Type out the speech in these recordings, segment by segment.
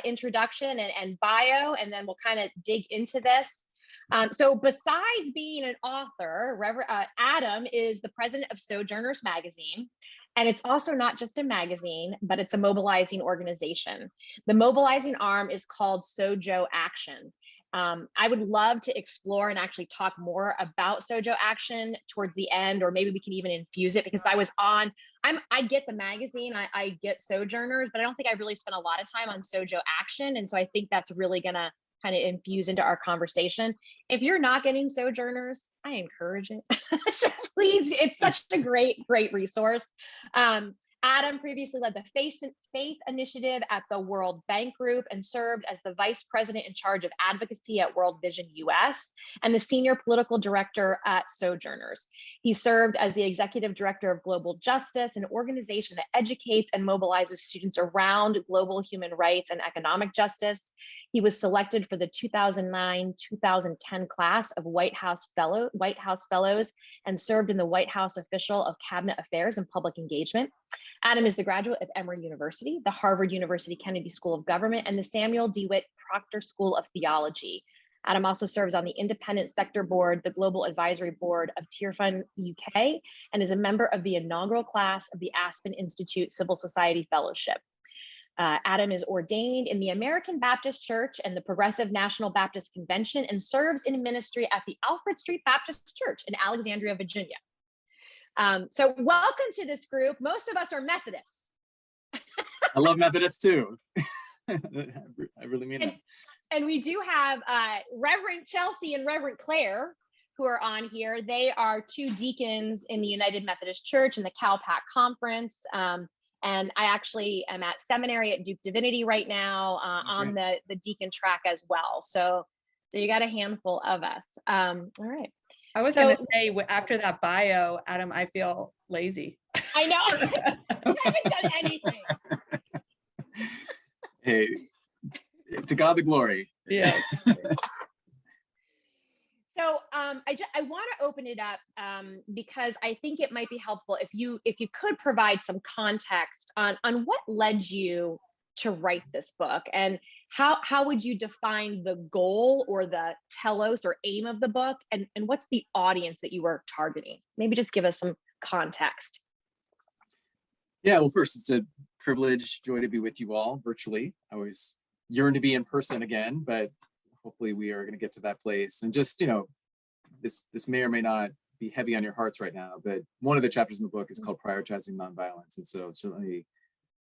introduction and bio, and then we'll kind of dig into this. So besides being an author, Adam is the president of Sojourners magazine. And it's also not just a magazine, but it's a mobilizing organization. The mobilizing arm is called Sojo Action. I would love to explore and actually talk more about Sojo Action towards the end, or maybe we can even infuse it, because I get the magazine, I get Sojourners, but I don't think I really spent a lot of time on Sojo Action. And so I think that's really gonna kind of infuse into our conversation. If you're not getting Sojourners, I encourage it. So please, it's such a great resource. Adam previously led the Faith Initiative at the World Bank Group and served as the vice president in charge of advocacy at World Vision US and the senior political director at Sojourners. He served as the executive director of Global Justice, an organization that educates and mobilizes students around global human rights and economic justice. He was selected for the 2009-2010 class of White House Fellows and served in the White House Official of Cabinet Affairs and Public Engagement. Adam is the graduate of Emory University, the Harvard University Kennedy School of Government, and the Samuel DeWitt Proctor School of Theology. Adam also serves on the Independent Sector Board, the Global Advisory Board of Tearfund UK, and is a member of the inaugural class of the Aspen Institute Civil Society Fellowship. Adam is ordained in the American Baptist Church and the Progressive National Baptist Convention and serves in ministry at the Alfred Street Baptist Church in Alexandria, Virginia. So welcome to this group. Most of us are Methodists. I love Methodists too. I really mean that. And we do have Reverend Chelsea and Reverend Claire who are on here. They are two deacons in the United Methodist Church in the CalPAC conference. And I actually am at seminary at Duke Divinity right now on the deacon track as well. So you got a handful of us. All right. I was going to say, after that bio, Adam, I feel lazy. I know. I haven't done anything. Hey, to God the glory. Yes. So I want to open it up because I think it might be helpful if you could provide some context on what led you to write this book, and how would you define the goal or the telos or aim of the book, and what's the audience that you were targeting? Maybe just give us some context. Yeah, well, first, it's a privilege, joy to be with you all virtually. I always yearn to be in person again, but hopefully we are going to get to that place. And just, this may or may not be heavy on your hearts right now, but one of the chapters in the book is called Prioritizing Nonviolence. And so certainly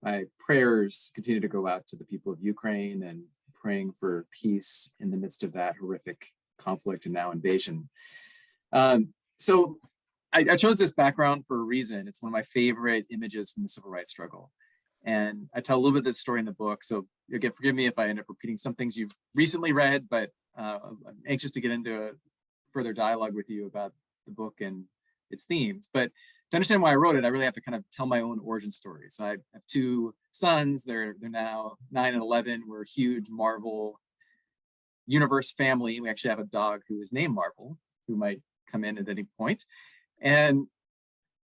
my prayers continue to go out to the people of Ukraine and praying for peace in the midst of that horrific conflict and now invasion. So I chose this background for a reason. It's one of my favorite images from the civil rights struggle. And I tell a little bit of this story in the book. So again, forgive me if I end up repeating some things you've recently read, but I'm anxious to get into a further dialogue with you about the book and its themes. But to understand why I wrote it, I really have to kind of tell my own origin story. So I have two sons. They're now 9 and 11. We're a huge Marvel universe family. We actually have a dog who is named Marvel, who might come in at any point. And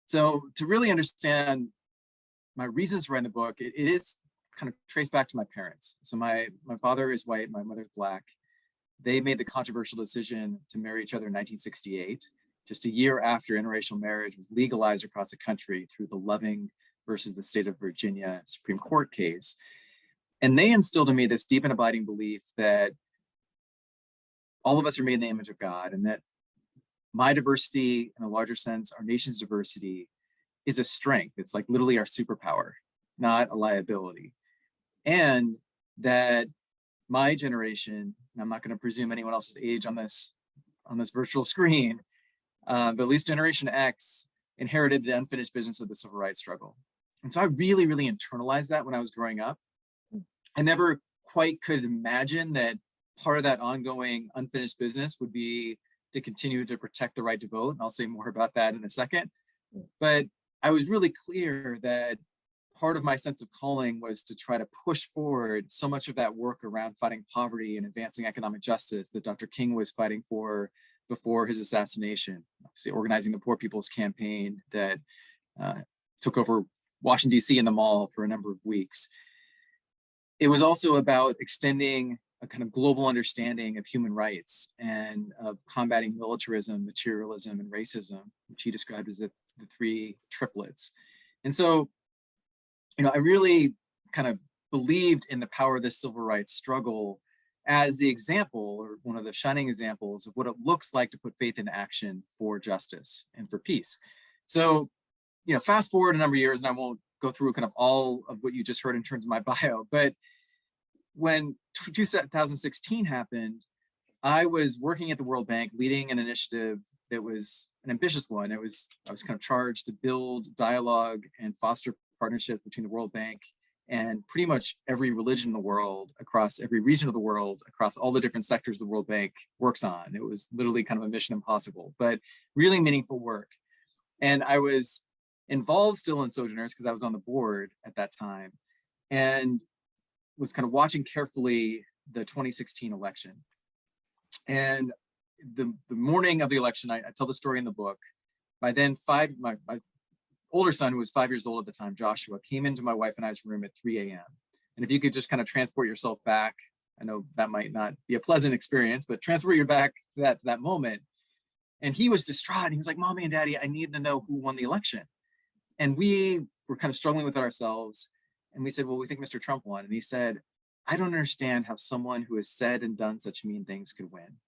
so to really understand my reasons for writing the book, it is kind of traced back to my parents. So my father is white, my mother's Black. They made the controversial decision to marry each other in 1968, just a year after interracial marriage was legalized across the country through the Loving versus the state of Virginia Supreme Court case. And they instilled in me this deep and abiding belief that all of us are made in the image of God, and that my diversity, in a larger sense, our nation's diversity, is a strength. It's like literally our superpower, not a liability. And that my generation, and I'm not going to presume anyone else's age on this virtual screen, but at least Generation X inherited the unfinished business of the civil rights struggle. And so I really, really internalized that when I was growing up. I never quite could imagine that part of that ongoing unfinished business would be to continue to protect the right to vote. And I'll say more about that in a second. But I was really clear that part of my sense of calling was to try to push forward so much of that work around fighting poverty and advancing economic justice that Dr. King was fighting for before his assassination. Obviously, organizing the Poor People's Campaign that took over Washington, D.C. and the mall for a number of weeks. it was also about extending a kind of global understanding of human rights and of combating militarism, materialism, and racism, which he described as the three triplets. And so, I really kind of believed in the power of the civil rights struggle as the example, or one of the shining examples of what it looks like to put faith into action for justice and for peace. So, fast forward a number of years, and I won't go through kind of all of what you just heard in terms of my bio, but when 2016 happened, I was working at the World Bank, leading an initiative that was an ambitious one. I was kind of charged to build dialogue and foster partnerships between the World Bank and pretty much every religion in the world, across every region of the world, across all the different sectors the World Bank works on. It was literally kind of a mission impossible, but really meaningful work. And I was involved still in Sojourners because I was on the board at that time, and was kind of watching carefully the 2016 election. And the morning of the election, I tell the story in the book. By then, my older son, who was 5 years old at the time, Joshua, came into my wife and I's room at 3 a.m. And if you could just kind of transport yourself back, I know that might not be a pleasant experience, but transport you back to that moment. And he was distraught. And he was like, "Mommy and Daddy, I need to know who won the election." And we were kind of struggling with it ourselves. And we said, "Well, we think Mr. Trump won." And he said, "I don't understand how someone who has said and done such mean things could win."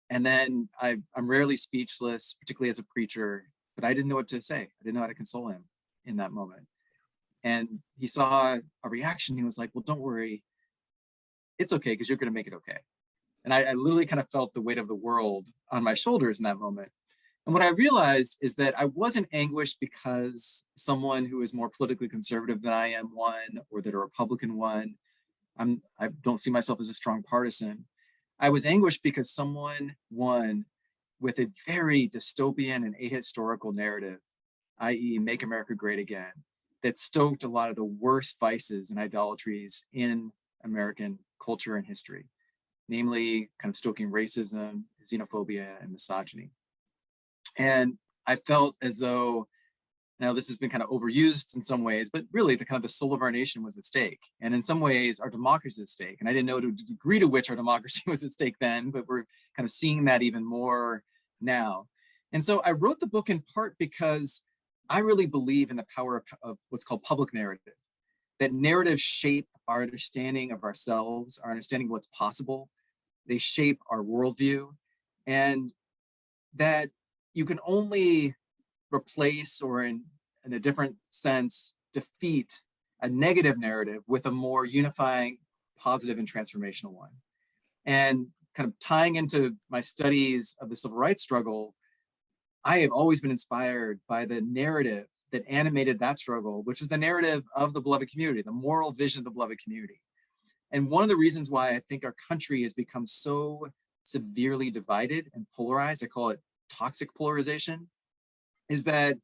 And then I'm rarely speechless, particularly as a preacher, but I didn't know what to say. I didn't know how to console him in that moment. And he saw a reaction. He was like, "Well, don't worry. It's okay, because you're going to make it okay." And I literally kind of felt the weight of the world on my shoulders in that moment. And what I realized is that I wasn't anguished because someone who is more politically conservative than I am won, or that a Republican won. I don't see myself as a strong partisan. I was anguished because someone won with a very dystopian and ahistorical narrative, i.e. Make America Great Again, that stoked a lot of the worst vices and idolatries in American culture and history, namely kind of stoking racism, xenophobia, and misogyny. And I felt as though, now this has been kind of overused in some ways, but really the kind of the soul of our nation was at stake. And in some ways our democracy is at stake. And I didn't know to the degree to which our democracy was at stake then, but we're kind of seeing that even more now. And so I wrote the book in part because I really believe in the power of what's called public narrative, that narratives shape our understanding of ourselves, our understanding of what's possible. They shape our worldview, and that you can only replace, or in a different sense, defeat a negative narrative with a more unifying, positive, and transformational one. And kind of tying into my studies of the civil rights struggle, I have always been inspired by the narrative that animated that struggle, which is the narrative of the beloved community, the moral vision of the beloved community. And one of the reasons why I think our country has become so severely divided and polarized, I call it toxic polarization, is that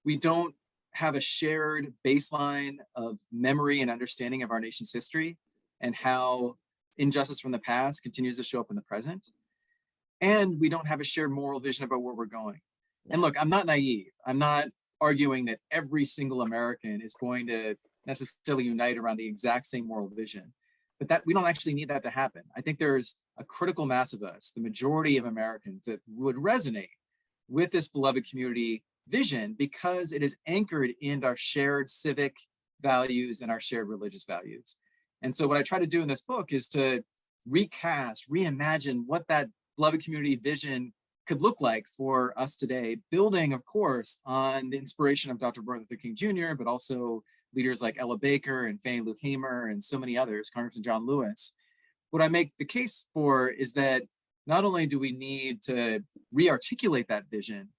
we don't have a shared baseline of memory and understanding of our nation's history and how injustice from the past continues to show up in the present. And we don't have a shared moral vision about where we're going. And look, I'm not naive. I'm not arguing that every single American is going to necessarily unite around the exact same moral vision, but that we don't actually need that to happen. I think there's a critical mass of us, the majority of Americans, that would resonate with this beloved community vision because it is anchored in our shared civic values and our shared religious values. And so what I try to do in this book is to recast, reimagine what that beloved community vision could look like for us today, building, of course, on the inspiration of Dr. Martin Luther King Jr., but also leaders like Ella Baker and Fannie Lou Hamer and so many others, Congressman John Lewis. What I make the case for is that not only do we need to re-articulate that vision,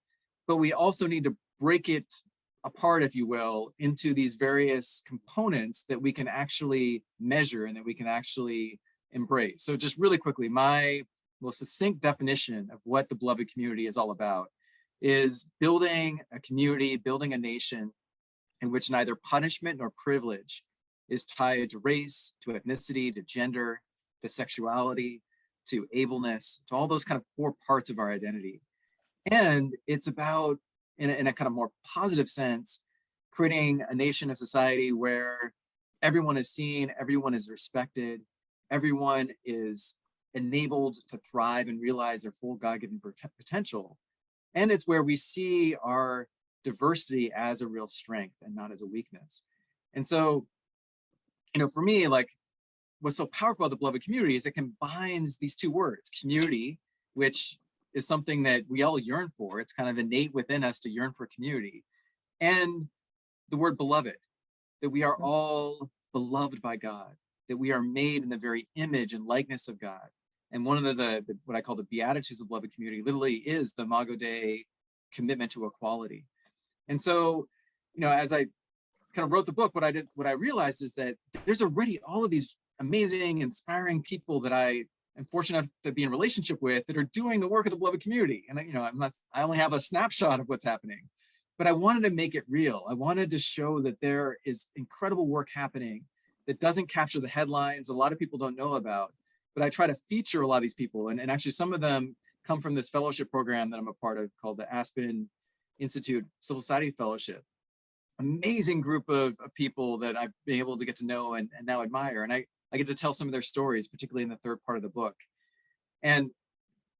but we also need to break it apart, if you will, into these various components that we can actually measure and that we can actually embrace. So just really quickly, my most succinct definition of what the beloved community is all about is building a community, building a nation in which neither punishment nor privilege is tied to race, to ethnicity, to gender, to sexuality, to ableness, to all those kind of core parts of our identity. And it's about, in a kind of more positive sense, creating a nation, a society where everyone is seen, everyone is respected, everyone is enabled to thrive and realize their full God-given potential. And it's where we see our diversity as a real strength and not as a weakness. And so, for me, like, what's so powerful about the beloved community is it combines these two words, community, which is something that we all yearn for. It's kind of innate within us to yearn for community, and the word beloved, that we are all beloved by God, that we are made in the very image and likeness of God. And one of the what I call the Beatitudes of the beloved community literally is the Imago Dei commitment to equality. And so, as I kind of wrote the book, what I realized is that there's already all of these amazing, inspiring people that I am fortunate enough to be in relationship with that are doing the work of the beloved community. And I only have a snapshot of what's happening, but I wanted to make it real. I wanted to show that there is incredible work happening that doesn't capture the headlines. A lot of people don't know about, but I try to feature a lot of these people. And actually some of them come from this fellowship program that I'm a part of called the Aspen Institute Civil Society Fellowship. Amazing group of people that I've been able to get to know and now admire. And I get to tell some of their stories, particularly in the third part of the book. And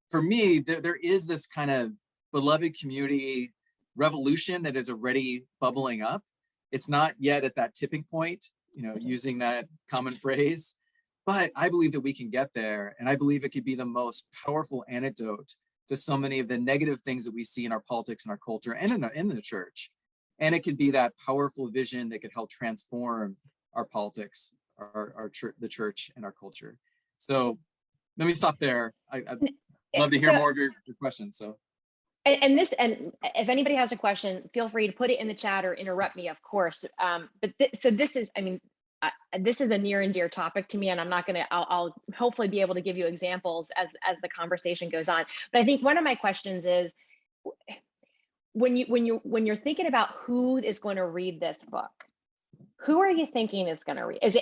for me, there is this kind of beloved community revolution that is already bubbling up. It's not yet at that tipping point, using that common phrase, but I believe that we can get there. And I believe it could be the most powerful antidote to so many of the negative things that we see in our politics and our culture and in the church. And it could be that powerful vision that could help transform our politics, the church, and our culture. So let me stop there. I'd love to hear more of your questions. So. And if anybody has a question, feel free to put it in the chat or interrupt me, of course. So this is, this is a near and dear topic to me, and I'll hopefully be able to give you examples as the conversation goes on. But I think one of my questions is, when you're thinking about who is going to read this book, who are you thinking is going to read? Is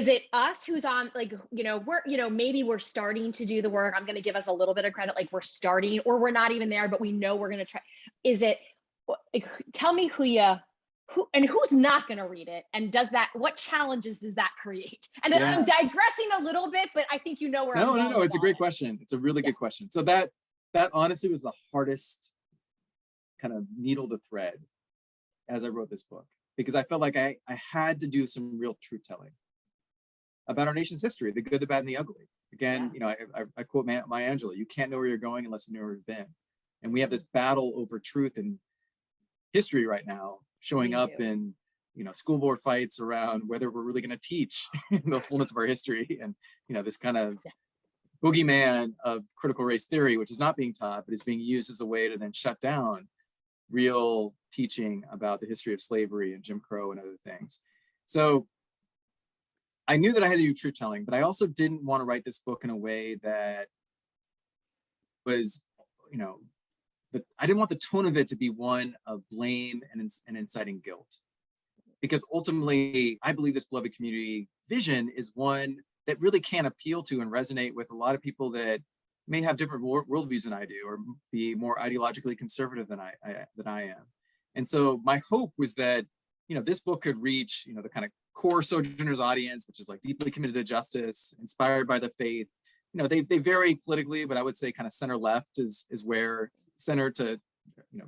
it us who's on, maybe we're starting to do the work. I'm going to give us a little bit of credit, like we're starting, or we're not even there, but we know we're going to try. Tell me who's not going to read it, and what challenges does that create? And then I'm digressing a little bit, but I think where I'm going. No, it's a great question. It's a really good question. So that honestly was the hardest kind of needle to thread as I wrote this book, because I felt like I had to do some real truth telling about our nation's history, the good, the bad, and the ugly. Again, I quote Maya Angelou, you can't know where you're going unless you know where you've been. And we have this battle over truth and history right now, showing up in, school board fights around whether we're really going to teach the fullness of our history. And, this kind of boogeyman of critical race theory, which is not being taught, but is being used as a way to then shut down real teaching about the history of slavery and Jim Crow and other things. So I knew that I had to do truth telling, but I also didn't want to write this book in a way that was, I didn't want the tone of it to be one of blame and inciting guilt. Because ultimately, I believe this beloved community vision is one that really can appeal to and resonate with a lot of people that may have different worldviews than I do, or be more ideologically conservative than I am. And so my hope was that, this book could reach, the kind of core Sojourners audience, which is like deeply committed to justice, inspired by the faith. They vary politically, but I would say kind of center left is where, center to,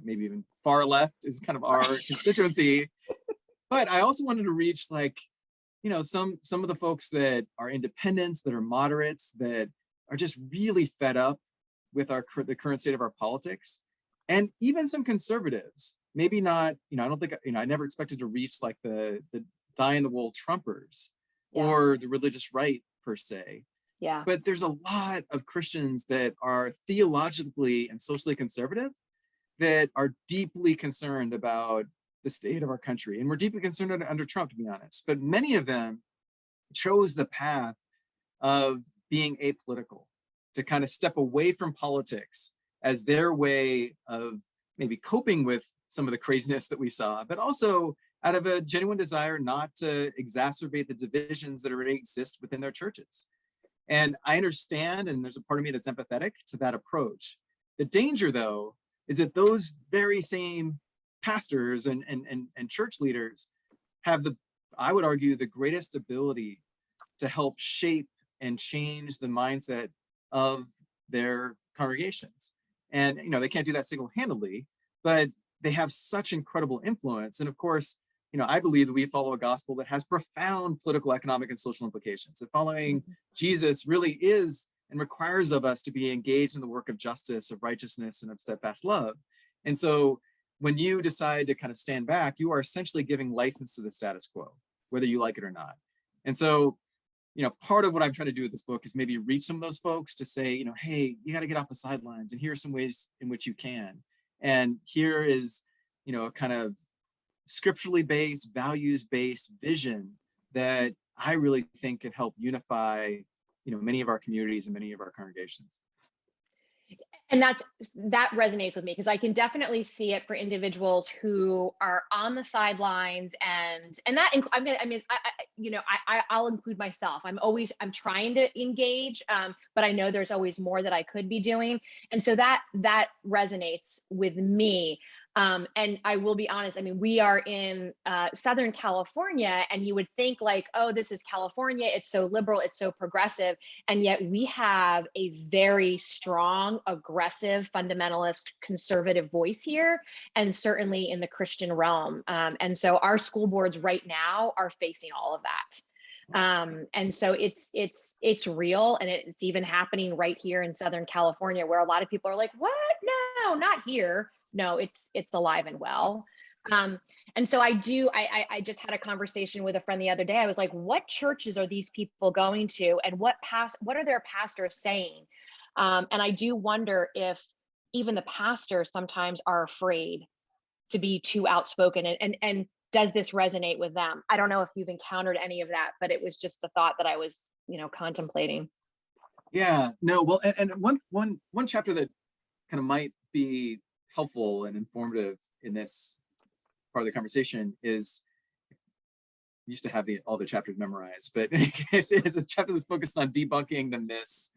maybe even far left is kind of our constituency. But I also wanted to reach some of the folks that are independents, that are moderates, that are just really fed up with the current state of our politics, and even some conservatives. Maybe not, I don't think, I never expected to reach like the die-in-the-wool Trumpers or the religious right per se. Yeah. But there's a lot of Christians that are theologically and socially conservative that are deeply concerned about the state of our country. And we're deeply concerned under Trump, to be honest. But many of them chose the path of being apolitical, to kind of step away from politics as their way of maybe coping with some of the craziness that we saw, but also out of a genuine desire not to exacerbate the divisions that already exist within their churches. And I understand, and there's a part of me that's empathetic to that approach. The danger, though, is that those very same pastors and church leaders have I would argue, the greatest ability to help shape and change the mindset of their congregations. And, they can't do that single-handedly, but they have such incredible influence. And of course, I believe that we follow a gospel that has profound political, economic, and social implications. That following Jesus really is and requires of us to be engaged in the work of justice, of righteousness, and of steadfast love. And so when you decide to kind of stand back, you are essentially giving license to the status quo, whether you like it or not. And so, part of what I'm trying to do with this book is maybe reach some of those folks to say, hey, you got to get off the sidelines, and here are some ways in which you can. And here is, a kind of scripturally based, values-based vision that I really think can help unify, many of our communities and many of our congregations. And that resonates with me, because I can definitely see it for individuals who are on the sidelines, and that I'll include myself. I'm trying to engage, but I know there's always more that I could be doing, and so that resonates with me. And I will be honest, we are in Southern California, and you would think like, oh, this is California, it's so liberal, it's so progressive. And yet we have a very strong, aggressive, fundamentalist, conservative voice here, and certainly in the Christian realm. And so our school boards right now are facing all of that. And so it's real, and it's even happening right here in Southern California, where a lot of people are like, what? No, not here. No, it's alive and well. And so I just had a conversation with a friend the other day. I was like, what churches are these people going to, and what are their pastors saying? And I do wonder if even the pastors sometimes are afraid to be too outspoken, and does this resonate with them? I don't know if you've encountered any of that, but it was just a thought that I was, contemplating. Yeah, no, well, and one chapter that kind of might be helpful and informative in this part of the conversation is, I used to have all the chapters memorized, but in any case, it is a chapter that's focused on debunking the myths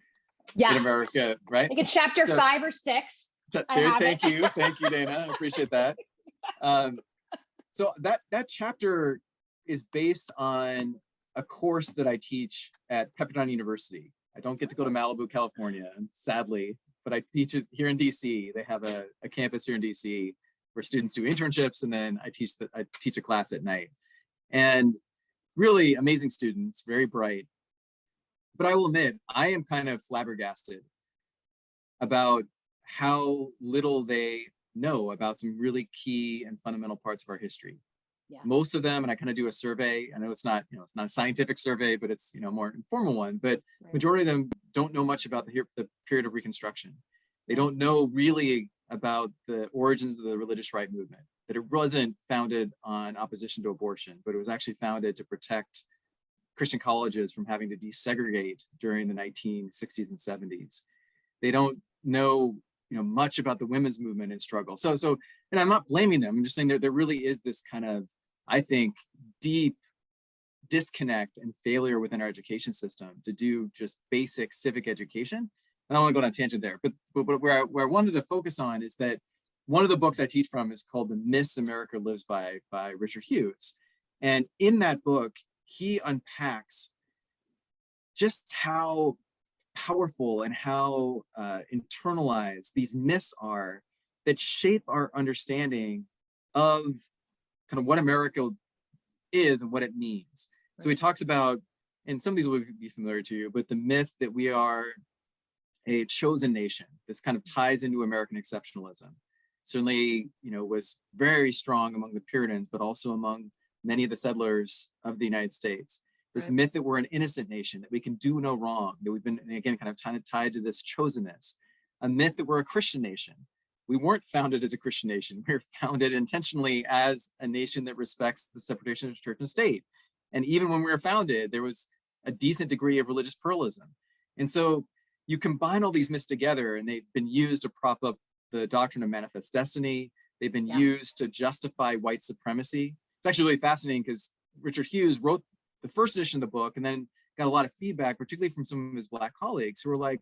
in America, right? I think it's chapter 5 or 6. Thank you, Dana. I appreciate that. So that chapter is based on a course that I teach at Pepperdine University. I don't get to go to Malibu, California, sadly, but I teach it here in DC. They have a campus here in DC where students do internships, and then I teach a class at night. And really amazing students, very bright. But I will admit, I am kind of flabbergasted about how little they know about some really key and fundamental parts of our history. Yeah. Most of them, and I kind of do a survey. I know it's not a scientific survey, but it's a more informal one. But right. Majority of them don't know much about the period of Reconstruction. They don't know really about the origins of the religious right movement. That it wasn't founded on opposition to abortion, but it was actually founded to protect Christian colleges from having to desegregate during the 1960s and 70s. They don't know much about the women's movement and struggle. So, and I'm not blaming them. I'm just saying there really is this kind of, I think, deep disconnect and failure within our education system to do just basic civic education. And I don't want to go on a tangent there, but where I wanted to focus on is that one of the books I teach from is called The Myths America Lives By Richard Hughes. And in that book, he unpacks just how powerful and how internalized these myths are that shape our understanding of kind of what America is and what it means. Right. So he talks about, and some of these will be familiar to you, but the myth that we are a chosen nation. This kind of ties into American exceptionalism. Certainly, was very strong among the Puritans, but also among many of the settlers of the United States. This right. myth that we're an innocent nation, that we can do no wrong, that we've been, again, kind of tied to this chosenness. A myth that we're a Christian nation. We weren't founded as a Christian nation. We were founded intentionally as a nation that respects the separation of church and state. And even when we were founded, there was a decent degree of religious pluralism. And so you combine all these myths together, and they've been used to prop up the doctrine of manifest destiny. They've been used to justify white supremacy. It's actually really fascinating because Richard Hughes wrote the first edition of the book and then got a lot of feedback, particularly from some of his Black colleagues who were like,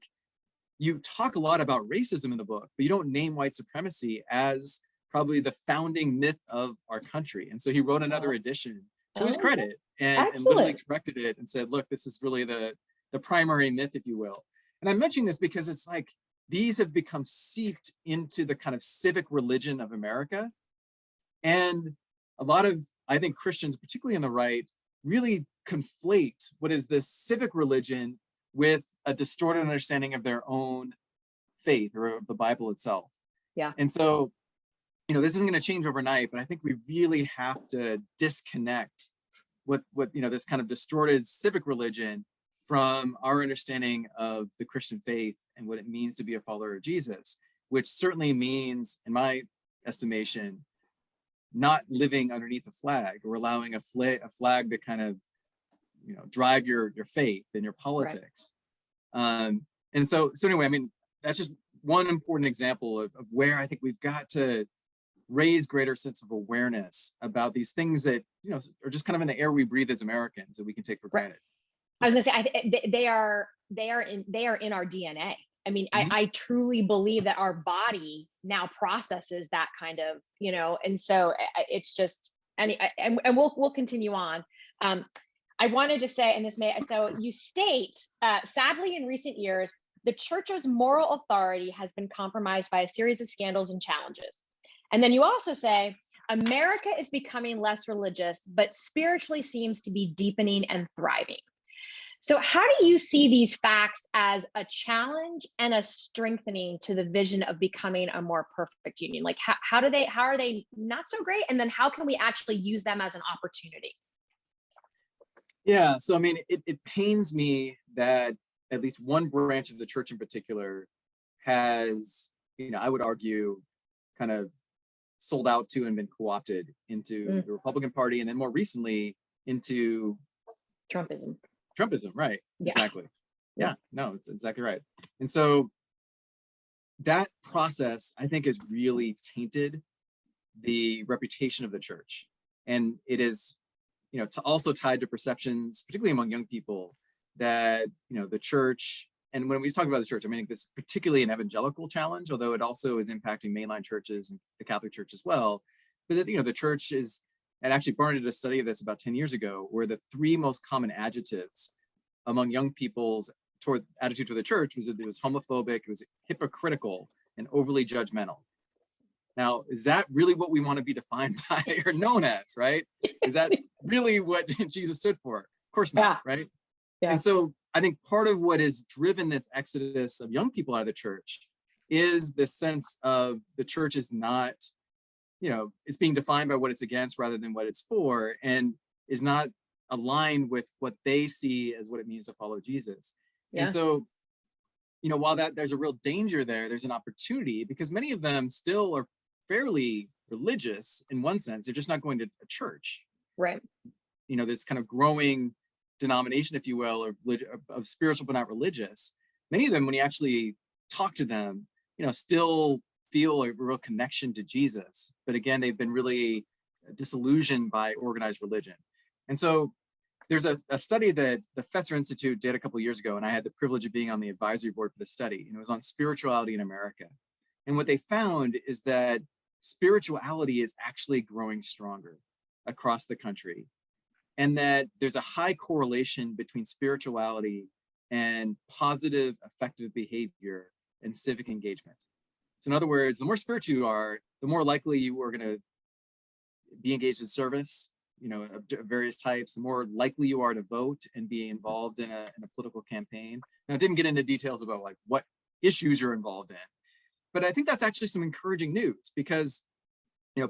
you talk a lot about racism in the book, but you don't name white supremacy as probably the founding myth of our country. And so he wrote another edition to his Oh, credit and literally excellent. corrected it and said, look, this is really the primary myth, if you will. And I'm mentioning this because it's like these have become seeped into the kind of civic religion of America. And a lot of, I think, Christians, particularly on the right, really conflate what is this civic religion with a distorted understanding of their own faith or of the Bible itself. Yeah. And so, this isn't going to change overnight, but I think we really have to disconnect what this kind of distorted civic religion from our understanding of the Christian faith and what it means to be a follower of Jesus, which certainly means, in my estimation, not living underneath a flag or allowing a flag to kind of drive your faith and your politics. Right. And so anyway, I mean, that's just one important example of where I think we've got to raise greater sense of awareness about these things that are just kind of in the air we breathe as Americans that we can take for granted. I was going to say, they are in our DNA. I mean, mm-hmm. I truly believe that our body now processes that kind of, and so it's just, and we'll continue on. I wanted to say, and so you state, sadly, in recent years, the church's moral authority has been compromised by a series of scandals and challenges. And then you also say, America is becoming less religious, but spiritually seems to be deepening and thriving. So how do you see these facts as a challenge and a strengthening to the vision of becoming a more perfect union? Like how are they not so great? And then how can we actually use them as an opportunity? Yeah, so I mean, it pains me that at least one branch of the church in particular has, I would argue, kind of sold out to and been co-opted into the Republican Party, and then more recently into Trumpism, right? Yeah. Exactly. Yeah, no, it's exactly right. And so that process, I think, has really tainted the reputation of the church. And it is, also tied to perceptions, particularly among young people, that, the church, and when we talk about the church, I mean, this is particularly an evangelical challenge, although it also is impacting mainline churches and the Catholic Church as well. But that, the church is, and actually Barna did a study of this about 10 years ago, where the three most common adjectives among young people's attitude toward the church was that it was homophobic, it was hypocritical, and overly judgmental. Now, is that really what we want to be defined by or known as, right? Is that really what Jesus stood for? Of course not, right? Yeah. And so I think part of what has driven this exodus of young people out of the church is this sense of the church is not, it's being defined by what it's against rather than what it's for, and is not aligned with what they see as what it means to follow Jesus. Yeah. And so, while there's a real danger there, there's an opportunity, because many of them still are fairly religious in one sense. They're just not going to a church. Right. This kind of growing denomination, if you will, of spiritual but not religious. Many of them, when you actually talk to them, still feel a real connection to Jesus. But again, they've been really disillusioned by organized religion. And so there's a study that the Fetzer Institute did a couple of years ago, and I had the privilege of being on the advisory board for the study, and it was on spirituality in America. And what they found is that spirituality is actually growing stronger across the country, and that there's a high correlation between spirituality and positive, effective behavior and civic engagement. So in other words, the more spiritual you are, the more likely you are going to be engaged in service, of various types, the more likely you are to vote and be involved in a political campaign. Now, I didn't get into details about like what issues you're involved in, but I think that's actually some encouraging news, because,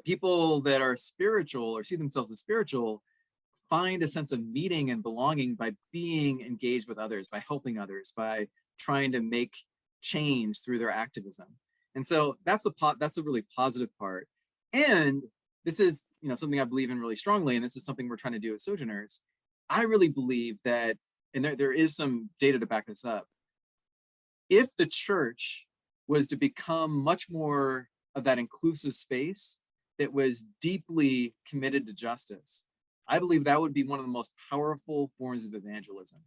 people that are spiritual or see themselves as spiritual find a sense of meaning and belonging by being engaged with others, by helping others, by trying to make change through their activism. And so that's a really positive part. And this is, something I believe in really strongly, and this is something we're trying to do at Sojourners. I really believe that, and there is some data to back this up, if the church was to become much more of that inclusive space that was deeply committed to justice, I believe that would be one of the most powerful forms of evangelism,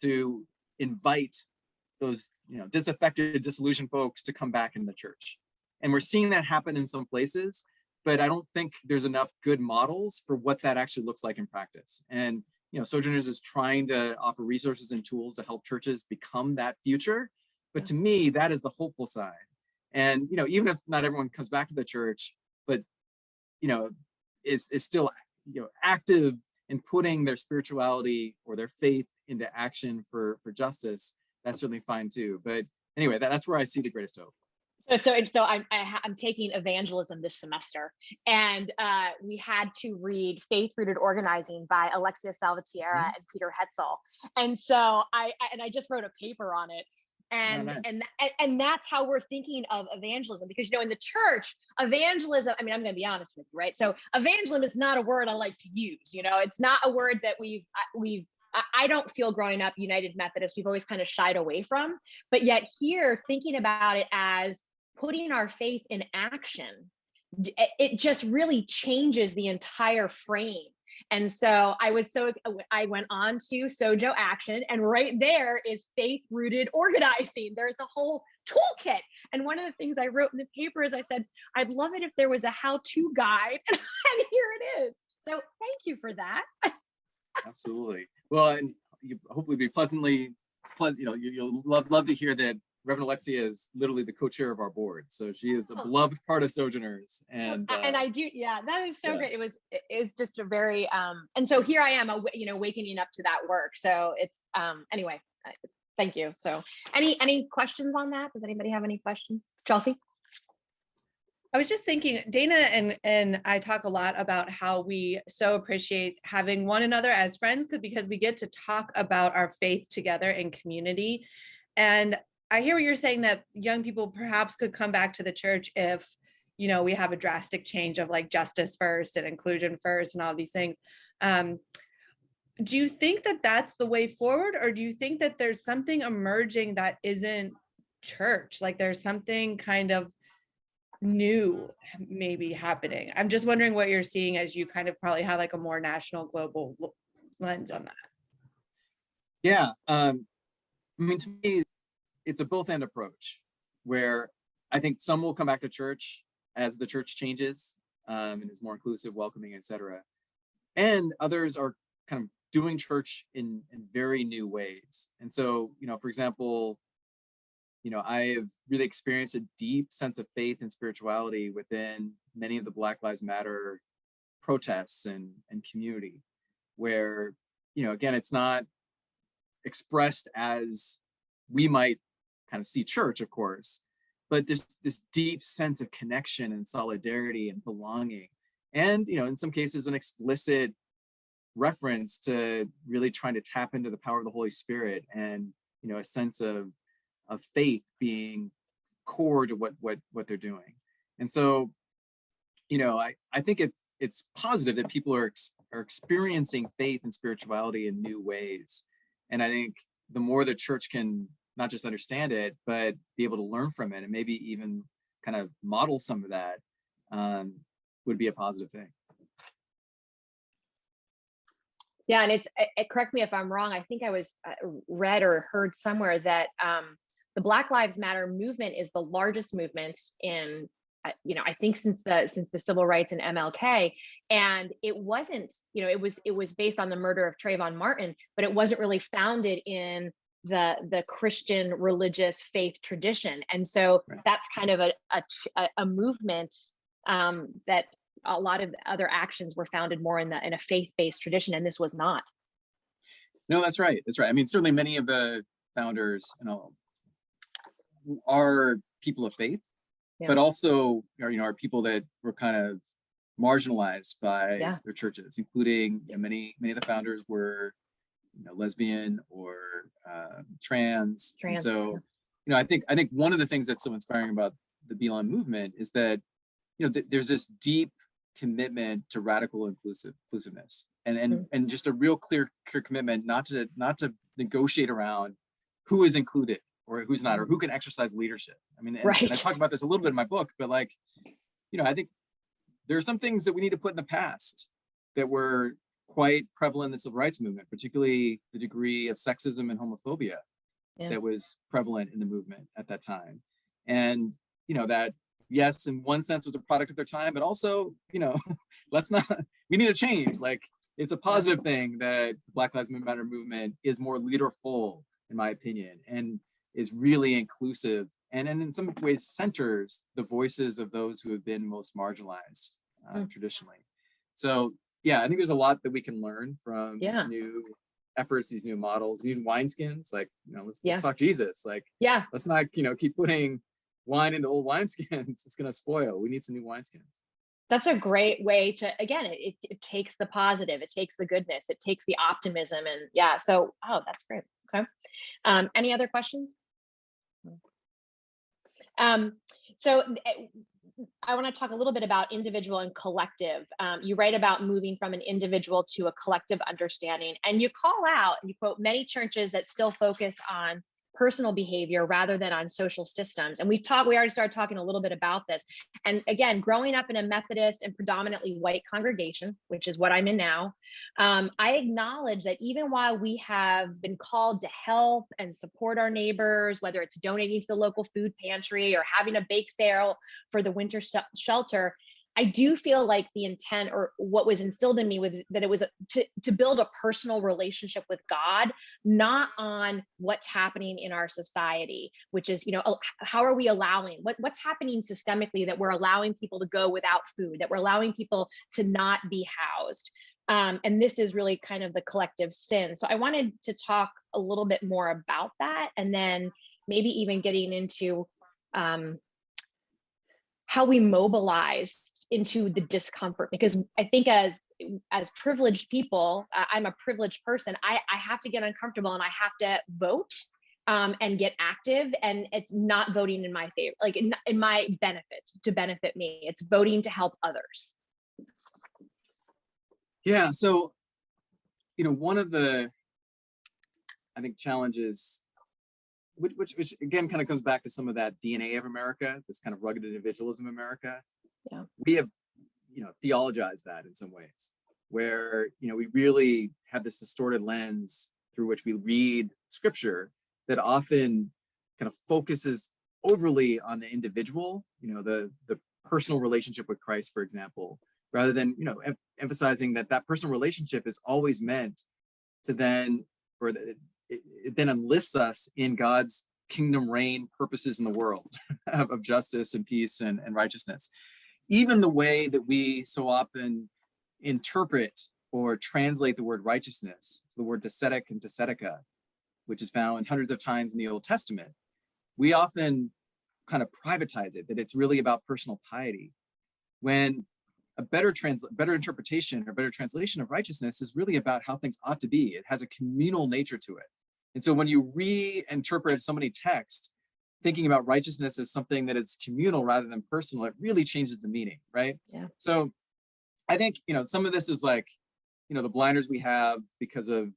to invite those, disaffected, disillusioned folks to come back into the church. And we're seeing that happen in some places, but I don't think there's enough good models for what that actually looks like in practice. And Sojourners is trying to offer resources and tools to help churches become that future. But to me, that is the hopeful side. And even if not everyone comes back to the church, but is still active in putting their spirituality or their faith into action for justice, that's certainly fine too. But anyway, that's where I see the greatest hope. So I'm taking evangelism this semester, and we had to read Faith Rooted Organizing by Alexia Salvatierra and Peter Hetzel, and so I just wrote a paper on it, and and that's how we're thinking of evangelism, because in the church, evangelism, I mean, I'm going to be honest with you, right? So evangelism is not a word I like to use. It's not a word that I don't feel growing up United Methodist, we've always kind of shied away from, but yet here, thinking about it as putting our faith in action, it just really changes the entire frame. And so I went on to Sojo Action, and right there is Faith Rooted Organizing. There's a whole toolkit. And one of the things I wrote in the paper is I said, I'd love it if there was a how-to guide, and here it is. So thank you for that. Absolutely. Well, and you hopefully be you'll love to hear that Reverend Alexia is literally the co-chair of our board. So she is a beloved part of Sojourners. And I do, that is so great. It was just a very, and so here I am, wakening up to that work. So it's, anyway, thank you. So any questions on that? Does anybody have any questions? Chelsea? I was just thinking, Dana and I talk a lot about how we so appreciate having one another as friends, because we get to talk about our faith together in community. And I hear what you're saying, that young people perhaps could come back to the church if, we have a drastic change of like justice first and inclusion first and all these things. Do you think that that's the way forward? Or do you think that there's something emerging that isn't church? Like there's something kind of new maybe happening? I'm just wondering what you're seeing as you kind of probably have like a more national global lens on that. Yeah. I mean, to me, it's a both end approach, where I think some will come back to church as the church changes and is more inclusive, welcoming, etc. And others are kind of doing church in very new ways. And so, for example, I've really experienced a deep sense of faith and spirituality within many of the Black Lives Matter protests and community, where, again, it's not expressed as we might kind of see church, of course, but there's this deep sense of connection and solidarity and belonging. And, in some cases, an explicit reference to really trying to tap into the power of the Holy Spirit, and, a sense of faith being core to what they're doing. And so, I think it's positive that people are experiencing faith and spirituality in new ways. And I think the more the church can not just understand it, but be able to learn from it, and maybe even kind of model some of that, would be a positive thing. Yeah, and it correct me if I'm wrong. I think I was read or heard somewhere that the Black Lives Matter movement is the largest movement in, I think since the civil rights and MLK, and it wasn't, it was based on the murder of Trayvon Martin, but it wasn't really founded in the Christian religious faith tradition. And so that's kind of a movement that a lot of other actions were founded more in a faith-based tradition, and this was not. No, that's right. That's right. I mean, certainly many of the founders, are people of faith, but also are people that were kind of marginalized by their churches, including many of the founders were lesbian or trans. And so I think one of the things that's so inspiring about the Belong movement is that there's this deep commitment to radical inclusiveness, and just a real clear commitment not to negotiate around who is included or who's not, or who can exercise leadership. I mean, and I talk about this a little bit in my book, but I think there are some things that we need to put in the past that were quite prevalent in the civil rights movement, particularly the degree of sexism and homophobia that was prevalent in the movement at that time. And that yes, in one sense was a product of their time, but also, you know, we need to change. Like, it's a positive thing that Black Lives Matter movement is more leaderful, in my opinion, and is really inclusive, and in some ways centers the voices of those who have been most marginalized traditionally. So yeah, I think there's a lot that we can learn from these new efforts, these new models, these wineskins. Like, you know, let's talk Jesus. Like, let's not, you know, keep putting wine into old wineskins. It's going to spoil. We need some new wineskins. That's a great way to, again, it takes the positive, it takes the goodness, it takes the optimism, and so, that's great. Okay. Any other questions? So I want to talk a little bit about individual and collective. You write about moving from an individual to a collective understanding, and you call out, you quote, many churches that still focus on personal behavior rather than on social systems. And we already started talking a little bit about this. And again, growing up in a Methodist and predominantly white congregation, which is what I'm in now, I acknowledge that even while we have been called to help and support our neighbors, whether it's donating to the local food pantry or having a bake sale for the winter shelter, I do feel like the intent, or what was instilled in me, was that it was to build a personal relationship with God, not on what's happening in our society, which is, you know, how are we allowing, what's happening systemically that we're allowing people to go without food, that we're allowing people to not be housed. And this is really kind of the collective sin. So I wanted to talk a little bit more about that, and then maybe even getting into how we mobilize into the discomfort, because I think as privileged people, I'm a privileged person, I have to get uncomfortable and I have to vote and get active, and it's not voting in my favor, like in my benefit, to benefit me. It's voting to help others. Yeah, so, you know, one of the, I think, challenges, which again kind of comes back to some of that DNA of America, this kind of rugged individualism of America. Yeah, we have, you know, theologized that in some ways, where, you know, we really have this distorted lens through which we read scripture that often kind of focuses overly on the individual, you know, the personal relationship with Christ, for example, rather than, you know, emphasizing that personal relationship is always meant to then, or it then enlists us in God's kingdom reign purposes in the world of justice and peace and righteousness. Even the way that we so often interpret or translate the word righteousness, the word ascetic and ascetica, which is found hundreds of times in the Old Testament, we often kind of privatize it, that it's really about personal piety, when a better interpretation or better translation of righteousness is really about how things ought to be. It has a communal nature to it. And so when you reinterpret so many texts, thinking about righteousness as something that is communal rather than personal, it really changes the meaning, right? Yeah. So I think, you know, some of this is like, you know, the blinders we have because of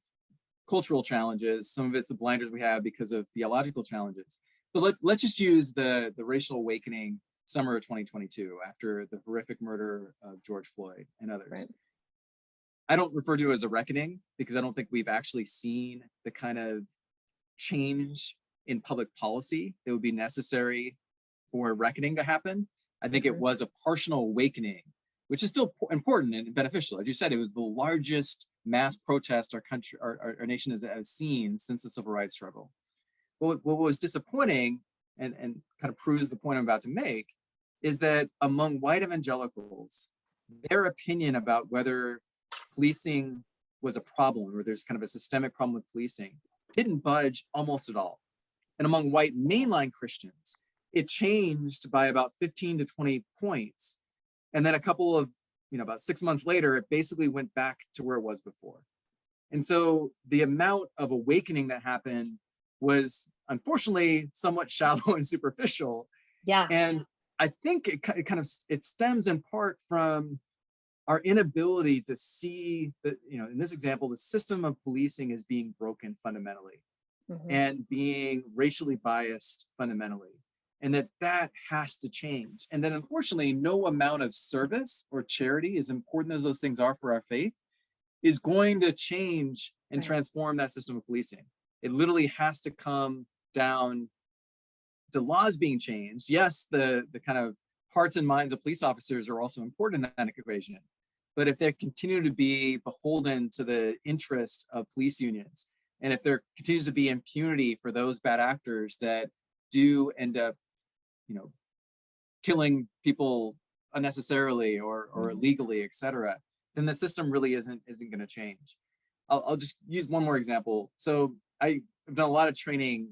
cultural challenges. Some of it's the blinders we have because of theological challenges. But let's just use the racial awakening summer of 2022 after the horrific murder of George Floyd and others. Right. I don't refer to it as a reckoning because I don't think we've actually seen the kind of change in public policy that would be necessary for a reckoning to happen. I think it was a partial awakening, which is still important and beneficial. As you said, it was the largest mass protest our nation has seen since the civil rights struggle. What was disappointing and kind of proves the point I'm about to make is that among white evangelicals, their opinion about whether policing was a problem or there's kind of a systemic problem with policing didn't budge almost at all. And among white mainline Christians, it changed by about 15 to 20 points. And then a couple of, you know, about 6 months later, it basically went back to where it was before. And so the amount of awakening that happened was unfortunately somewhat shallow and superficial. Yeah. And I think it stems in part from our inability to see that, you know, in this example, the system of policing is being broken fundamentally. Mm-hmm. And being racially biased fundamentally, and that has to change. And then unfortunately, no amount of service or charity, as important as those things are for our faith, is going to change and transform that system of policing. It literally has to come down to laws being changed. Yes, the kind of hearts and minds of police officers are also important in that equation. But if they continue to be beholden to the interest of police unions, and if there continues to be impunity for those bad actors that do end up, killing people unnecessarily or illegally, et cetera, then the system really isn't going to change. I'll just use one more example. So I've done a lot of training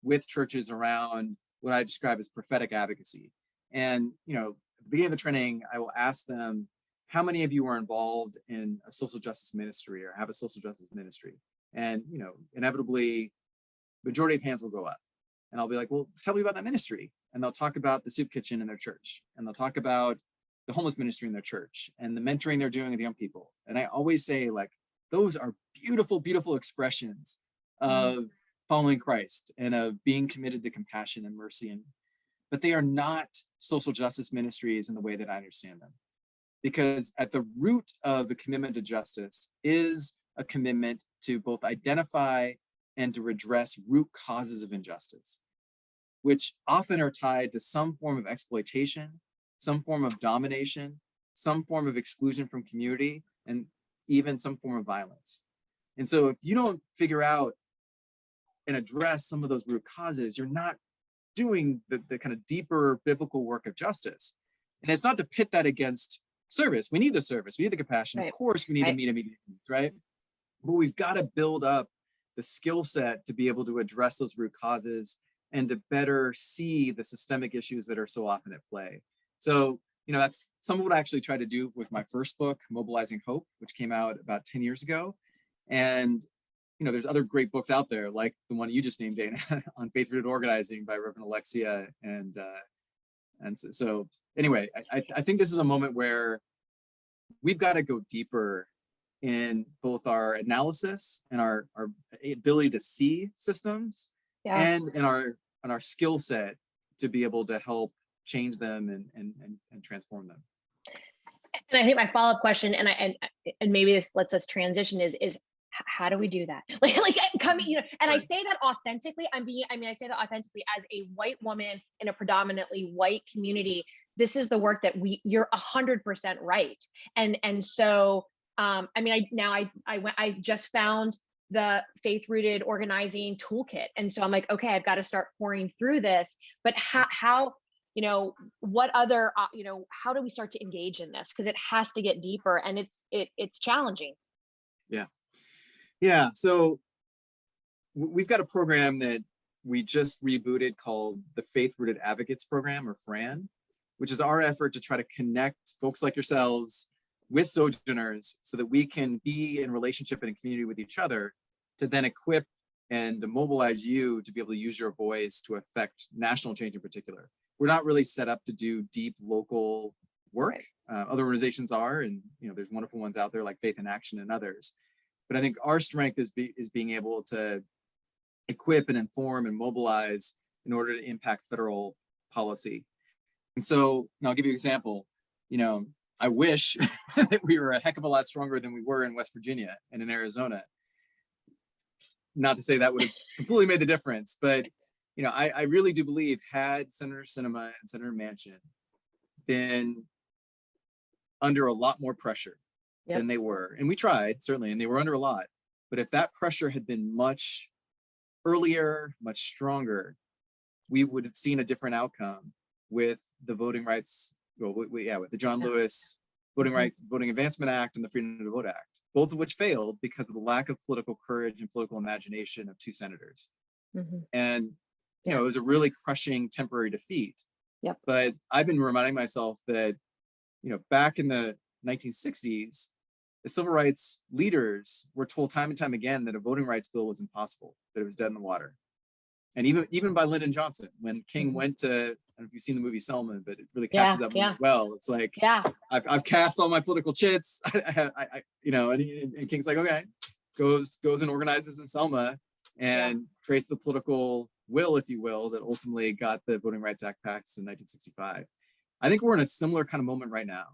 with churches around what I describe as prophetic advocacy. And, at the beginning of the training, I will ask them, how many of you are involved in a social justice ministry or have a social justice ministry? And, inevitably, majority of hands will go up. And I'll be like, well, tell me about that ministry. And they'll talk about the soup kitchen in their church. And they'll talk about the homeless ministry in their church and the mentoring they're doing with young people. And I always say, like, those are beautiful, beautiful expressions of following Christ and of being committed to compassion and mercy. But they are not social justice ministries in the way that I understand them. Because at the root of the commitment to justice is a commitment to both identify and to redress root causes of injustice, which often are tied to some form of exploitation, some form of domination, some form of exclusion from community, and even some form of violence. And so if you don't figure out and address some of those root causes, you're not doing the kind of deeper biblical work of justice. And it's not to pit that against service. We need the service, we need the compassion. Right. Of course, we need to meet immediate needs, right? But we've got to build up the skill set to be able to address those root causes and to better see the systemic issues that are so often at play. So, that's some of what I actually tried to do with my first book, Mobilizing Hope, which came out about 10 years ago. And, there's other great books out there, like the one you just named, Dana, on faith-rooted organizing by Reverend Alexia. And so anyway, I think this is a moment where we've got to go deeper in both our analysis and our ability to see systems, and in our skill set to be able to help change them and transform them. And I think my follow-up question, and maybe this lets us transition, is how do we do that? And I say that authentically. I say that authentically as a white woman in a predominantly white community. This is the work that you're 100% right. And so, I just found the faith-rooted organizing toolkit. And so I'm like, okay, I've got to start pouring through this, but how what other, how do we start to engage in this? Because it has to get deeper, and it's challenging. Yeah. So we've got a program that we just rebooted called the Faith-Rooted Advocates Program, or FRAN, which is our effort to try to connect folks like yourselves with Sojourners so that we can be in relationship and in community with each other to then equip and to mobilize you to be able to use your voice to affect national change in particular. We're not really set up to do deep local work. Right. Other organizations are, and there's wonderful ones out there like Faith in Action and others. But I think our strength is being able to equip and inform and mobilize in order to impact federal policy. And so I'll give you an example. I wish that we were a heck of a lot stronger than we were in West Virginia and in Arizona. Not to say that would have completely made the difference, but I really do believe, had Senator Sinema and Senator Manchin been under a lot more pressure than they were, and we tried, certainly, and they were under a lot, but if that pressure had been much earlier, much stronger, we would have seen a different outcome with the voting rights, with the John Lewis Voting Advancement Act and the Freedom to Vote Act, both of which failed because of the lack of political courage and political imagination of two senators. And it was a really crushing temporary defeat. But I've been reminding myself that back in the 1960s, the civil rights leaders were told time and time again that a voting rights bill was impossible, that it was dead in the water. And even by Lyndon Johnson, when King went to, I don't know if you've seen the movie Selma, but it really captures that moment well. It's like, I've cast all my political chits, and King's like, okay, goes and organizes in Selma and creates the political will, if you will, that ultimately got the Voting Rights Act passed in 1965. I think we're in a similar kind of moment right now,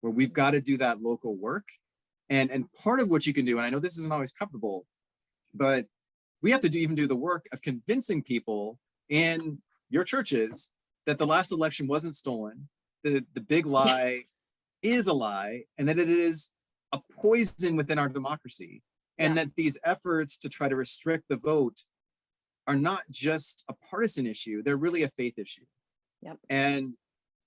where we've got to do that local work. And part of what you can do, and I know this isn't always comfortable, but we have to even do the work of convincing people in your churches that the last election wasn't stolen, the big lie is a lie, and that it is a poison within our democracy, and that these efforts to try to restrict the vote are not just a partisan issue, they're really a faith issue. Yep. And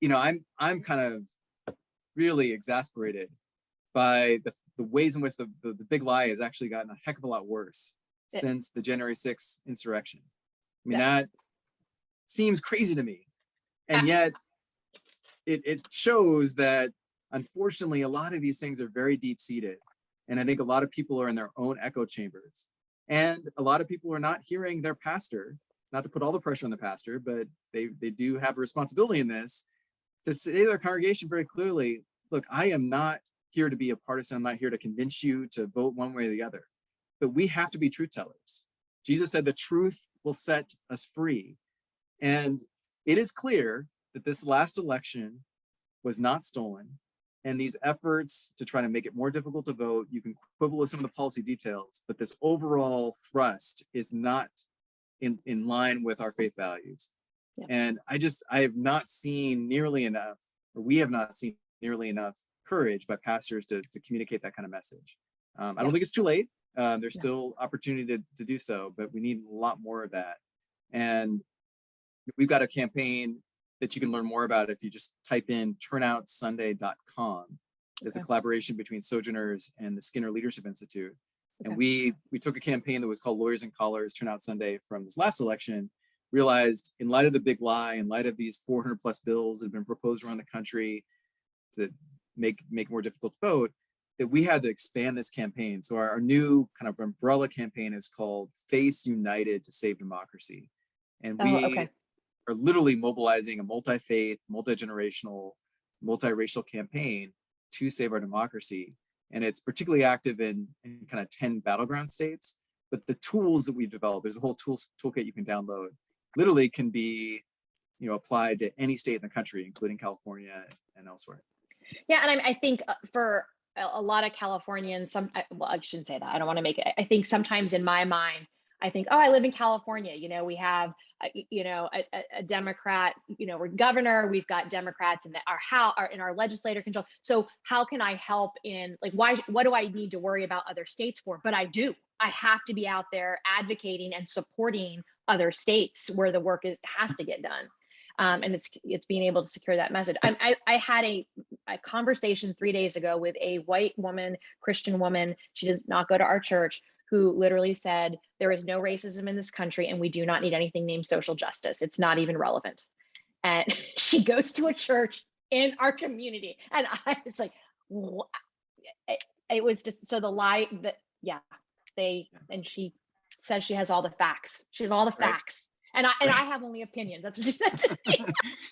I'm kind of really exasperated by the ways in which the big lie has actually gotten a heck of a lot worse since the January 6th insurrection. I mean, that seems crazy to me. And yet it shows that, unfortunately, a lot of these things are very deep-seated. And I think a lot of people are in their own echo chambers. And a lot of people are not hearing their pastor, not to put all the pressure on the pastor, but they do have a responsibility in this, to say to their congregation very clearly, look, I am not here to be a partisan. I'm not here to convince you to vote one way or the other. But we have to be truth tellers. Jesus said the truth will set us free. And it is clear that this last election was not stolen. And these efforts to try to make it more difficult to vote, you can quibble with some of the policy details, but this overall thrust is not in line with our faith values. Yeah. And I have not seen nearly enough, or we have not seen nearly enough courage by pastors to communicate that kind of message. I don't think it's too late. There's still opportunity to do so, but we need a lot more of that. And we've got a campaign that you can learn more about if you just type in turnoutsunday.com. It's a collaboration between Sojourners and the Skinner Leadership Institute. And we took a campaign that was called Lawyers and Collars Turnout Sunday from this last election, realized in light of the big lie, in light of these 400 plus bills that have been proposed around the country to make it more difficult to vote, that we had to expand this campaign. So our new kind of umbrella campaign is called Face United to Save Democracy. And we are literally mobilizing a multi-faith, multi-generational, multiracial campaign to save our democracy. And it's particularly active in kind of 10 battleground states. But the tools that we've developed, there's a whole toolkit you can download, literally can be applied to any state in the country, including California and elsewhere. Yeah, and I think for a lot of Californians, I shouldn't say that. I don't want to make it. I think sometimes in my mind, I think, oh, I live in California. We have, a Democrat, we're governor. We've got Democrats in our house, in our legislator control. So how can I help in what do I need to worry about other states for? But I do. I have to be out there advocating and supporting other states where the work has to get done. And it's being able to secure that message. I had a conversation 3 days ago with a white woman, Christian woman. She does not go to our church, who literally said, there is no racism in this country and we do not need anything named social justice. It's not even relevant. And she goes to a church in our community. And I was like, what? It was just, so the lie that, and she says she has all the facts. She has all the facts. And I have only opinions. That's what she said to me.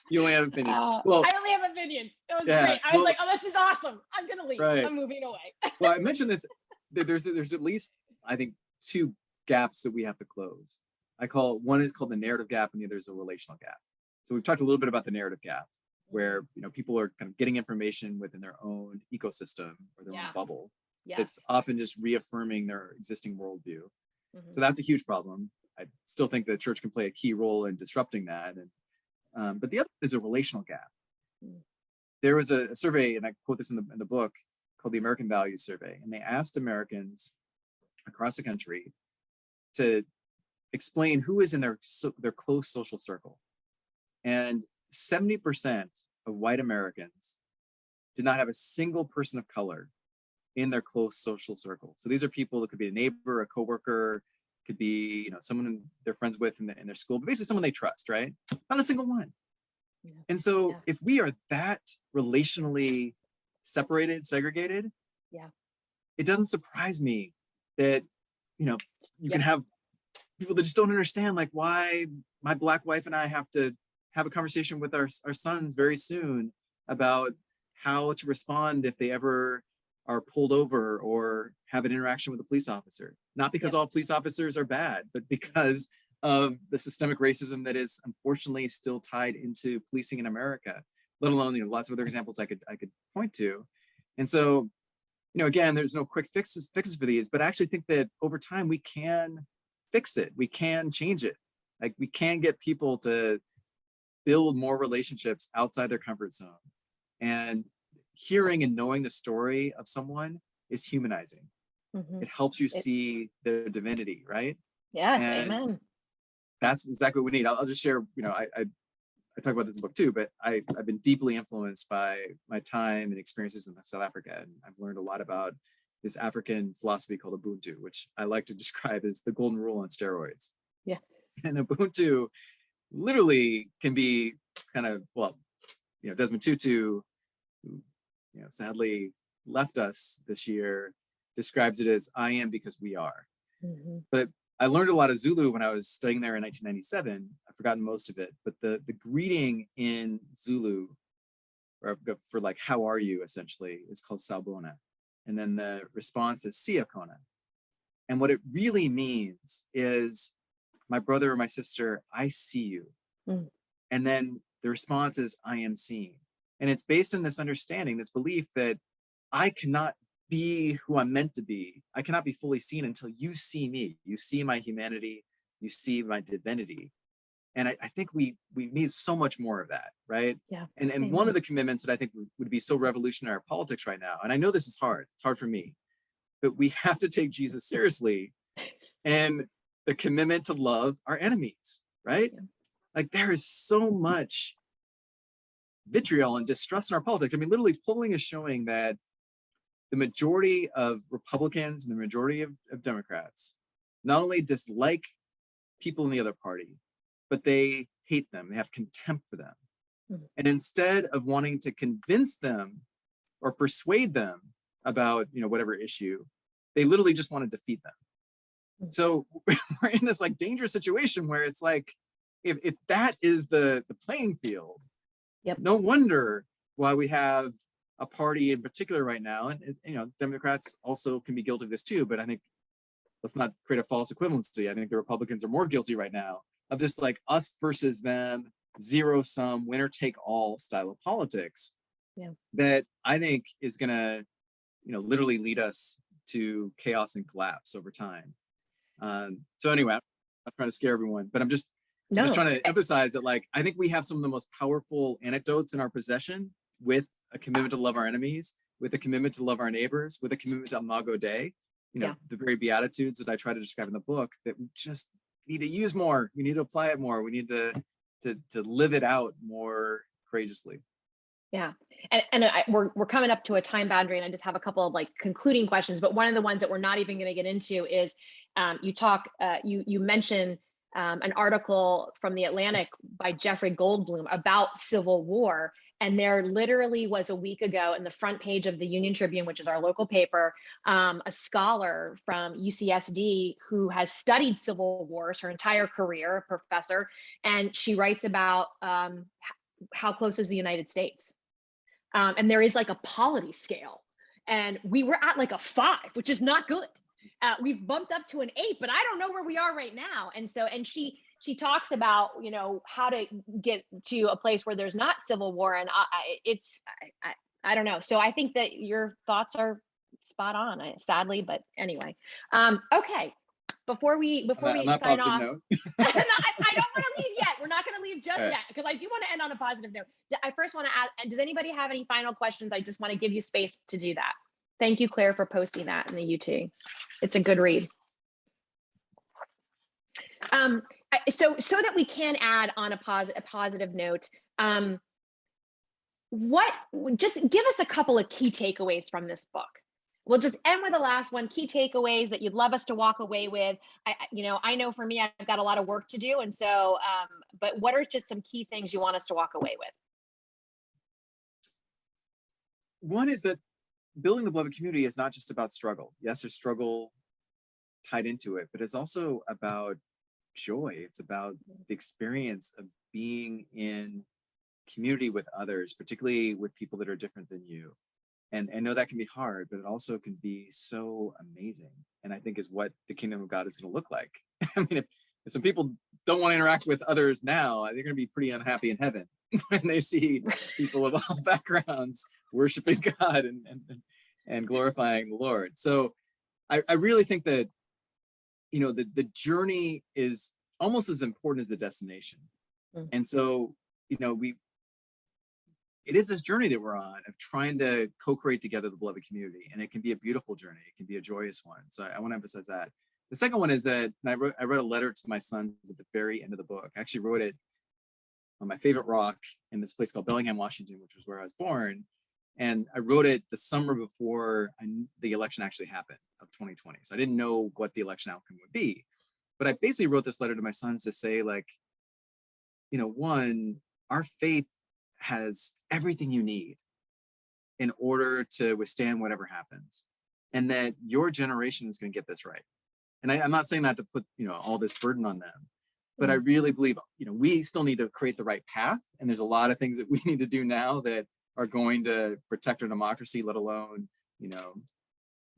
You only have opinions. Well, I only have opinions. It was great. I was like, oh, this is awesome. I'm going to leave. Right. I'm moving away. Well, I mentioned this. There's at least, I think, 2 gaps that we have to close. One is called the narrative gap, and the other is a relational gap. So we've talked a little bit about the narrative gap, where people are kind of getting information within their own ecosystem or their own bubble. Yes. It's often just reaffirming their existing worldview. Mm-hmm. So that's a huge problem. I still think the church can play a key role in disrupting that. And but the other is a relational gap. Mm. There was a survey, and I quote this in the book, called the American Values Survey, and they asked Americans across the country to explain who is in their close social circle. And 70% of white Americans did not have a single person of color in their close social circle. So these are people that could be a neighbor, a coworker, could be someone they're friends with in their school, but basically someone they trust, right? Not a single one. Yeah. And so if we are that relationally separated, segregated, it doesn't surprise me that you can have people that just don't understand why my Black wife and I have to have a conversation with our sons very soon about how to respond if they ever are pulled over or have an interaction with a police officer. Not because all police officers are bad, but because of the systemic racism that is unfortunately still tied into policing in America, let alone lots of other examples I could point to. And so, again, there's no quick fixes for these, but I actually think that over time we can fix it. We can change it. We can get people to build more relationships outside their comfort zone. And hearing and knowing the story of someone is humanizing. It helps you see their divinity, right? Yes, And amen. that's exactly what we need. I'll just share, I talk about this in the book too, but I've been deeply influenced by my time and experiences in South Africa. And I've learned a lot about this African philosophy called Ubuntu, which I like to describe as the golden rule on steroids. Yeah. And Ubuntu literally can be kind of, Desmond Tutu, who, sadly left us this year, describes it as I am because we are. But I learned a lot of Zulu when I was studying there in 1997. I've forgotten most of it, but the greeting in Zulu, or for like, how are you, essentially, is called Sawubona. And then the response is Siyakhona. And what it really means is, my brother or my sister, I see you. And then the response is, I am seen. And it's based on this understanding, this belief that I cannot be who I'm meant to be. I cannot be fully seen until you see me. You see my humanity, you see my divinity. And I think we need so much more of that, right? Yeah. And one of the commitments that I think would be so revolutionary in our politics right now, and I know this is hard, it's hard for me, but we have to take Jesus seriously, and the commitment to love our enemies, right? Yeah. Like, there is so much vitriol and distrust in our politics. I mean, literally, polling is showing that the majority of Republicans and the majority of Democrats not only dislike people in the other party, but they hate them. They have contempt for them. And instead of wanting to convince them or persuade them about, whatever issue, they literally just want to defeat them. So we're in this like dangerous situation where it's like, if that is the playing field, no wonder why we have a party in particular right now, and Democrats also can be guilty of this too, but I think let's not create a false equivalency. I think the Republicans are more guilty right now of this like us versus them, zero sum, winner take all style of politics. Yeah. That I think is gonna, literally lead us to chaos and collapse over time. So anyway, I'm not trying to scare everyone, but I'm just trying to emphasize that, like, I think we have some of the most powerful anecdotes in our possession, with a commitment to love our enemies, with a commitment to love our neighbors, with a commitment to Imago Dei, the very Beatitudes that I try to describe in the book, that we just need to use more. We need to apply it more. We need to live it out more courageously. Yeah. And we're coming up to a time boundary, and I just have a couple of like concluding questions, but one of the ones that we're not even going to get into is you mentioned an article from The Atlantic by Jeffrey Goldblum about Civil War. And there literally was a week ago in the front page of the Union Tribune, which is our local paper, a scholar from UCSD who has studied civil wars her entire career, a professor, and she writes about how close is the United States. And there is like a polity scale, and we were at like a 5, which is not good. We've bumped up to an 8, but I don't know where we are right now. And she talks about, how to get to a place where there's not civil war. And I don't know. So I think that your thoughts are spot on, sadly, but anyway. Okay. Before we sign off, note. I don't want to leave yet. We're not going to leave just yet, because I do want to end on a positive note. I first want to ask, does anybody have any final questions? I just want to give you space to do that. Thank you, Claire, for posting that in the UT. It's a good read. So that we can add on a positive note, just give us a couple of key takeaways from this book. We'll just end with the last one, key takeaways that you'd love us to walk away with. I know for me, I've got a lot of work to do. And so, but what are just some key things you want us to walk away with? One is that building the beloved community is not just about struggle. Yes, there's struggle tied into it, but it's also about joy. It's about the experience of being in community with others, particularly with people that are different than you. And I know that can be hard, but it also can be so amazing. And I think is what the kingdom of God is going to look like. I mean, if some people don't want to interact with others now, they're going to be pretty unhappy in heaven when they see people of all backgrounds worshiping God and glorifying the Lord. So I really think that, the journey is almost as important as the destination. And so it is this journey that we're on of trying to co-create together the beloved community, and it can be a beautiful journey. It can be a joyous one. So I want to emphasize that. The second one is that I wrote a letter to my sons at the very end of the book. I actually wrote it on my favorite rock in this place called Bellingham, Washington, which was where I was born. And I wrote it the summer before the election actually happened of 2020. So I didn't know what the election outcome would be. But I basically wrote this letter to my sons to say, like, one, our faith has everything you need in order to withstand whatever happens, and that your generation is going to get this right. And I'm not saying that to put all this burden on them, but I really believe we still need to create the right path, and there's a lot of things that we need to do now that are going to protect our democracy, let alone kind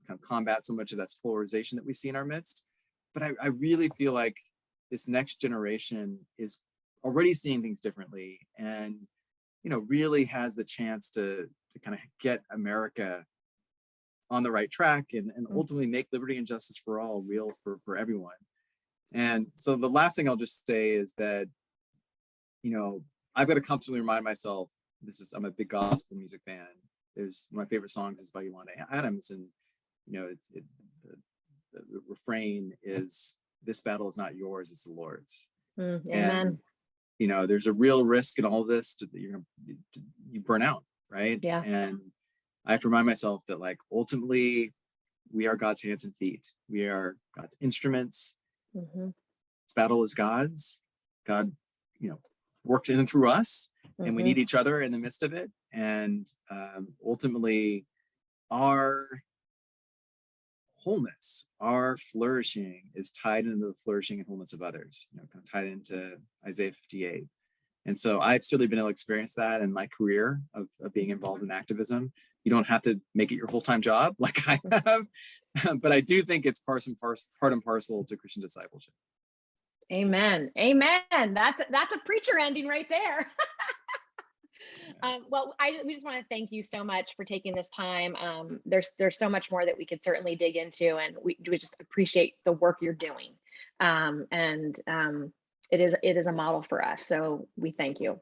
of combat so much of that polarization that we see in our midst. But I really feel like this next generation is already seeing things differently, and really has the chance to kind of get America on the right track and ultimately make liberty and justice for all real for everyone. And so the last thing I'll just say is that, I've got to constantly remind myself, I'm a big gospel music fan. There's one of my favorite songs is by Yolanda Adams, and the refrain is, "This battle is not yours, it's the Lord's." Amen. And there's a real risk in all of this that you burn out, right? Yeah. And I have to remind myself that, like, ultimately we are God's hands and feet. We are God's instruments. This battle is God's. God, works in and through us, and we need each other in the midst of it. And ultimately, our wholeness, our flourishing is tied into the flourishing and wholeness of others, kind of tied into Isaiah 58. And so I've certainly been able to experience that in my career of being involved in activism. You don't have to make it your full-time job like I have, but I do think it's part and parcel to Christian discipleship. Amen. That's a preacher ending right there. Well, we just want to thank you so much for taking this time. There's so much more that we could certainly dig into, and we just appreciate the work you're doing. It is a model for us. So we thank you.